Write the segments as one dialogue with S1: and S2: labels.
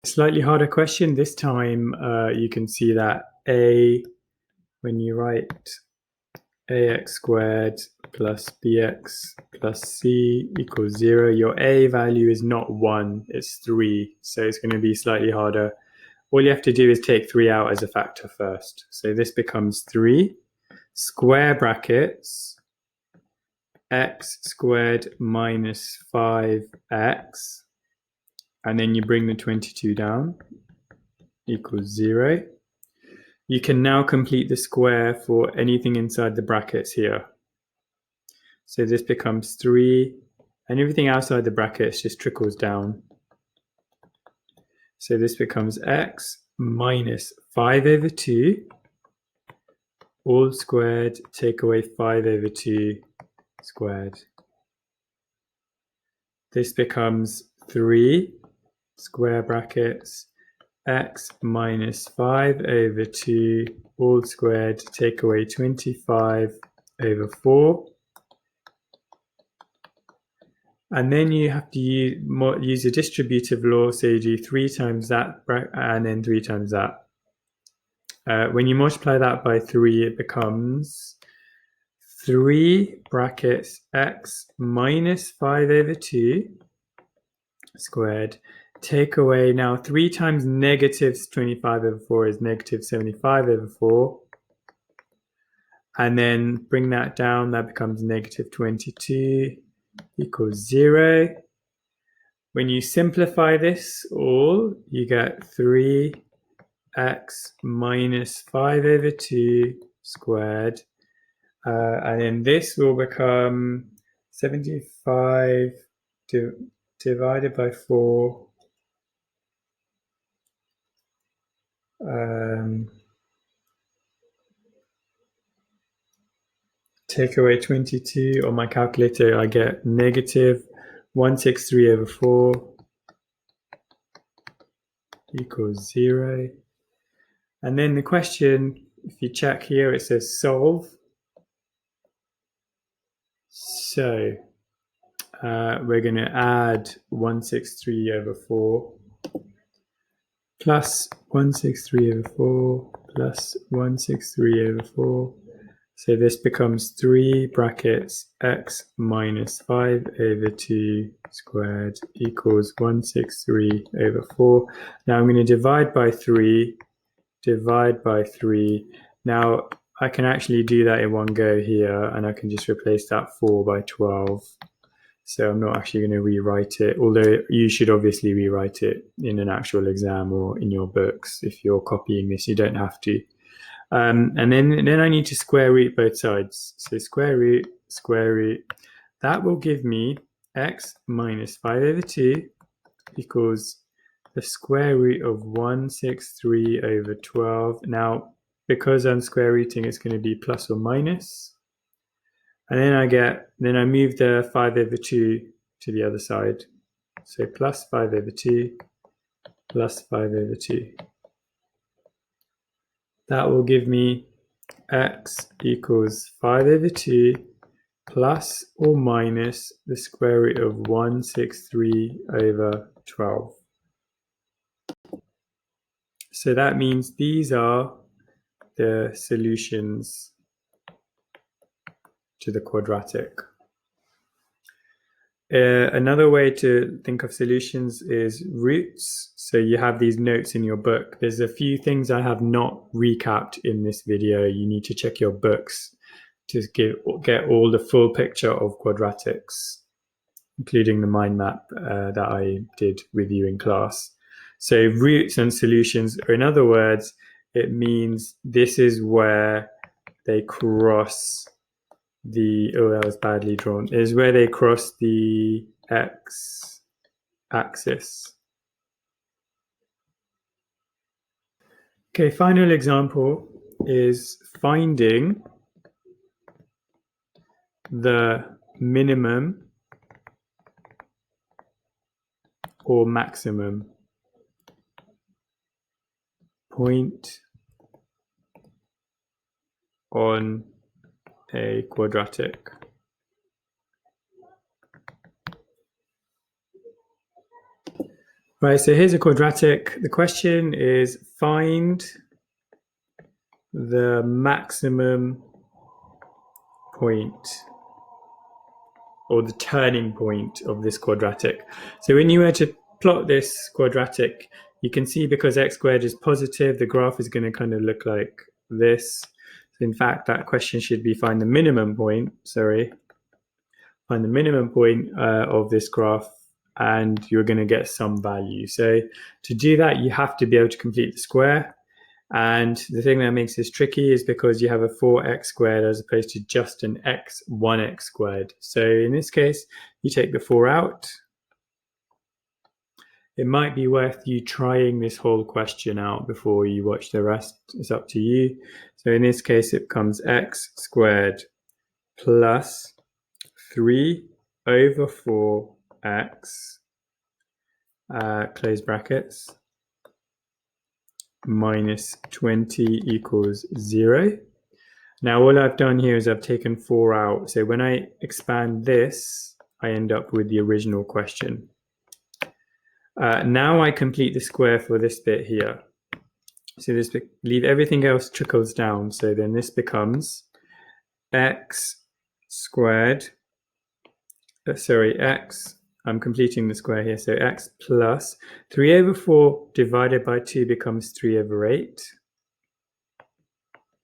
S1: Slightly harder question. This time you can see that a, when you write ax squared plus bx plus c equals 0, your a value is not 1, it's 3. So it's going to be slightly harder. All you have to do is take 3 out as a factor first. So this becomes 3, square brackets, x squared minus 5x, and then you bring the 22 down, equals 0. You can now complete the square for anything inside the brackets here. So this becomes 3, and everything outside the brackets just trickles down. So this becomes x minus 5 over 2, all squared, take away 5 over 2 squared. This becomes 3, square brackets, x minus 5 over 2, all squared, take away 25 over 4. And then you have to use a distributive law, so you do 3 times that and then 3 times that. When you multiply that by 3, it becomes 3 brackets x minus 5 over 2 squared. Take away now 3 times negative 25 over 4 is negative 75 over 4. And then bring that down, that becomes negative 22 equals 0. When you simplify this all, you get 3x minus 5 over 2 squared. And then this will become 75 divided by 4. Take away 22 on my calculator, I get negative 163 over 4 equals 0. And then the question, if you check here, it says solve. So we're going to add 163 over 4 plus 163 over 4 plus 163 over 4. So this becomes 3 brackets x minus 5 over 2 squared equals 163 over 4. Now I'm going to divide by 3, divide by 3. Now I can actually do that in one go here, and I can just replace that 4 by 12. So I'm not actually going to rewrite it, although you should obviously rewrite it in an actual exam or in your books. If you're copying this, you don't have to. And then I need to square root both sides. So square root, that will give me x minus 5 over 2 equals the square root of 163 over 12. Now, because I'm square rooting, it's going to be plus or minus. And then I move the 5 over 2 to the other side. So plus 5 over 2 plus 5 over 2. That will give me x equals 5 over 2 plus or minus the square root of 163 over 12. So that means these are the solutions to the quadratic. Another way to think of solutions is roots. So you have these notes in your book. There's a few things I have not recapped in this video. You need to check your books to get all the full picture of quadratics, including the mind map that I did with you in class. So roots and solutions, or in other words, it means this is where they cross the, oh, that was badly drawn, is where they cross the x axis. Okay, final example is finding the minimum or maximum point on a quadratic. Right, so here's a quadratic. The question is find the maximum point or the turning point of this quadratic. So when you were to plot this quadratic, you can see because x squared is positive, the graph is going to kind of look like this. So in fact, that question should be find the minimum point, find the minimum point of this graph, and you're going to get some value. So to do that, you have to be able to complete the square. And the thing that makes this tricky is because you have a 4x squared as opposed to just an 1x squared. So in this case, you take the 4 out. It might be worth you trying this whole question out before you watch the rest. It's up to you. So in this case, it becomes x squared plus 3 over 4x, close brackets, minus 20 equals 0. Now all I've done here is I've taken 4 out. So when I expand this, I end up with the original question. Now I complete the square for this bit here. So this leave everything else trickles down. So then this becomes x squared, x, I'm completing the square here, so x plus 3 over 4 divided by 2 becomes 3 over 8,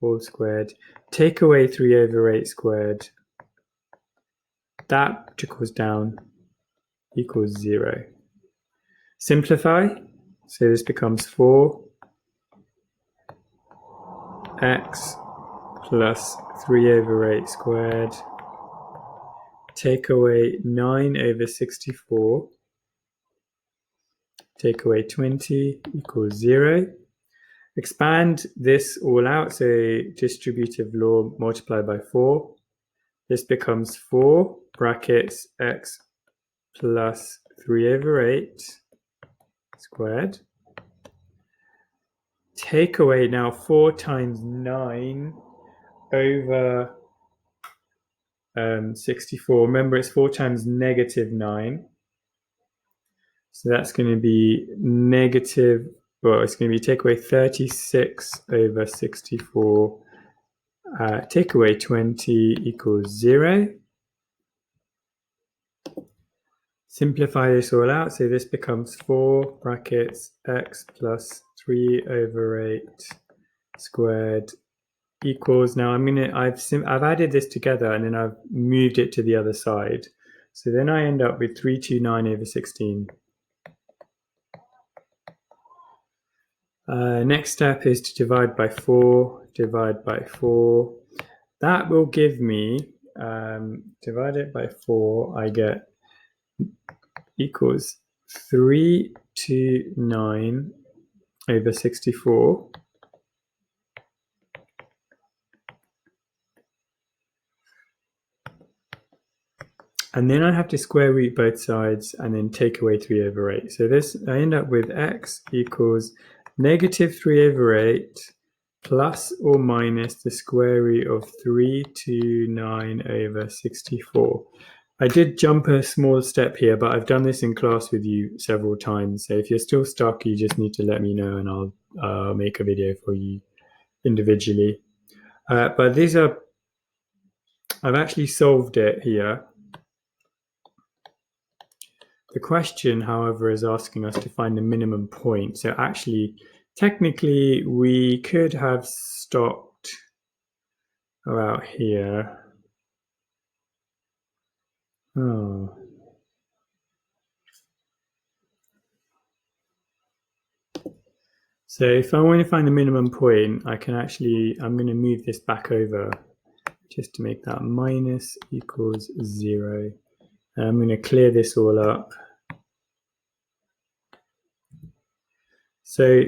S1: all squared. Take away 3 over 8 squared, that trickles down, equals 0. Simplify, so this becomes 4x plus 3 over 8 squared, take away 9 over 64, take away 20 equals 0. Expand this all out, so distributive law multiplied by 4. This becomes 4 brackets x plus 3 over 8 squared. Take away now 4 times 9 over 64. Remember, it's 4 times negative 9. So that's going to be negative, well, it's going to be take away 36 over 64. Take away 20 equals 0. Simplify this all out. So this becomes 4 brackets x plus 3 over 8 squared equals, now I've added this together and then I've moved it to the other side. So then I end up with 329 over 16. Next step is to divide by 4, divide by 4. That will give me, divided by 4, I get equals 329 over 64. And then I have to square root both sides and then take away 3 over 8. So this, I end up with x equals negative 3 over 8 plus or minus the square root of 329 over 64. I did jump a small step here, but I've done this in class with you several times. So if you're still stuck, you just need to let me know and I'll make a video for you individually. But these are, I've actually solved it here. The question, however, is asking us to find the minimum point. So actually, technically, we could have stopped about here. Oh. So if I want to find the minimum point, I can actually, I'm going to move this back over just to make that minus equals 0. And I'm going to clear this all up. So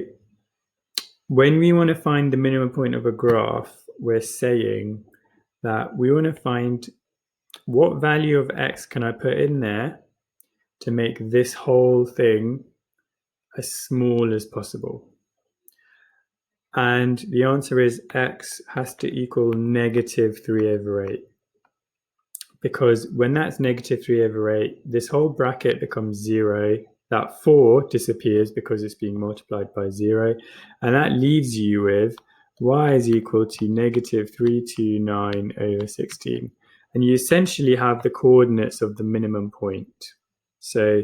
S1: when we want to find the minimum point of a graph, we're saying that we want to find what value of x can I put in there to make this whole thing as small as possible. And the answer is x has to equal negative 3 over 8. Because when that's negative 3 over 8, this whole bracket becomes 0, that 4 disappears because it's being multiplied by 0. And that leaves you with y is equal to negative 329 over 16. And you essentially have the coordinates of the minimum point. So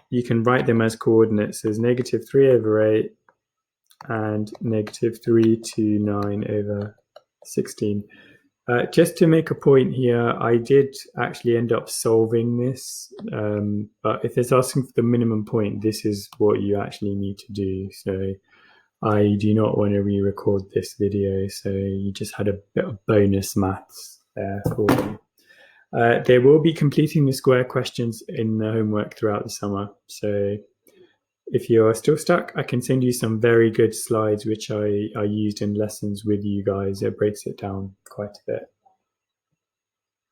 S1: you can write them as coordinates as negative 3 over 8 and negative 329 over 16. Just to make a point here, I did actually end up solving this, but if it's asking for the minimum point, this is what you actually need to do. So I do not want to re-record this video, so you just had a bit of bonus maths there for you. They will be completing the square questions in the homework throughout the summer. So if you're still stuck, I can send you some very good slides which I used in lessons with you guys. It breaks it down quite a bit.